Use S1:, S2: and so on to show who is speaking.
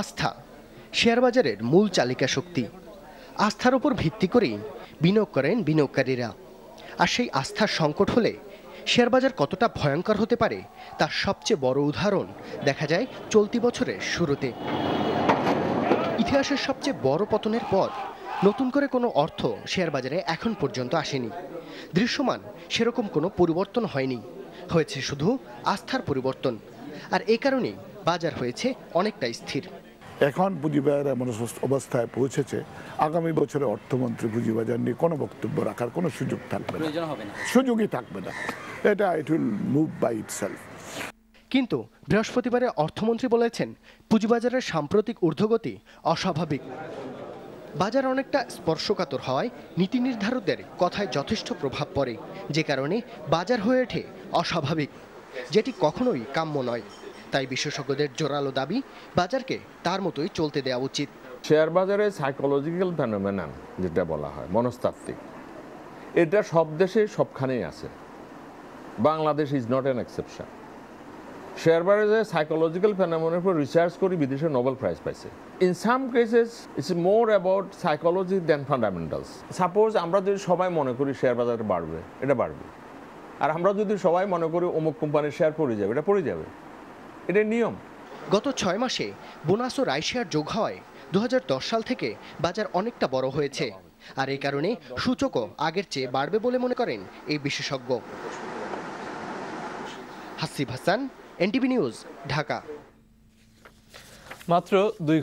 S1: আস্থা শেয়ারবাজারের মূল চালিকা শক্তি। আস্থার উপর ভিত্তি করেই বিনিয়োগ করেন বিনিয়োগকারীরা। আর সেই আস্থার সংকট হলে শেয়ারবাজার কতটা ভয়ঙ্কর হতে পারে তার সবচেয়ে বড় উদাহরণ দেখা যায় চলতি বছরের শুরুতে। ইতিহাসের সবচেয়ে বড় পতনের পর নতুন করে কোনো অর্থ শেয়ারবাজারে এখন পর্যন্ত আসেনি। দৃশ্যমান সেরকম কোনো পরিবর্তন হয়নি, হয়েছে শুধু আস্থার পরিবর্তন। আর এই কারণেই বাজার হয়েছে অনেকটা স্থির।
S2: এখন পুঁজিবাজার এমন অবস্থায় পৌঁছেছে, আগামী বছরে অর্থমন্ত্রী পুঁজিবাজার নিয়ে কোনো বক্তব্য রাখার কোনো সুযোগ থাকবে না, সুযোগই থাকবে না। এটা it will move by itself.
S1: কিন্তু বৃহস্পতিবারে অর্থমন্ত্রী বলেছেন পুঁজিবাজারের সাম্প্রতিক ঊর্ধ্বগতি অস্বাভাবিক। বাজার অনেকটা স্পর্শকাতর হওয়ায় নীতি নির্ধারকদের কথায় যথেষ্ট প্রভাব পড়ে, যে কারণে বাজার হয়ে ওঠে অস্বাভাবিক, যেটি কখনোই কাম্য নয়। তাই বিশেষজ্ঞদের জোরালো দাবি, বাজারকে তার মতোই চলতে দেওয়া উচিত।
S3: শেয়ার বাজারে সাইকোলজিক্যাল ফেনোমেনন যেটা বলা হয়, মনস্তাত্ত্বিক, এটা সব দেশে সবখানেই আছে। Bangladesh is not an exception. Share বাজারে সাইকোলজিক্যাল ফেনোমেননের উপর রিসার্চ করে বিদেশে নোবেল প্রাইজ পাইছে। In some cases it's more about psychology than fundamentals. Suppose আমরা যদি সবাই মনে করি শেয়ার বাজার বাড়বে, এটা বাড়বে। আর আমরা যদি সবাই মনে করি অমুক কোম্পানির শেয়ার পড়ে যাবে, এটা পড়ে যাবে। এটা নিয়ম।
S1: গত 6 মাসে বোনাস ও রায় শেয়ার যোগ হওয়ায় 2010 সাল থেকে বাজার অনেকটা বড় হয়েছে। আর এই কারণে সূচকও আগের চেয়ে বাড়বে বলে মনে করেন এই বিশেষজ্ঞ। Hasib Hasan, NTV news, Dhaka.
S4: মাত্র 2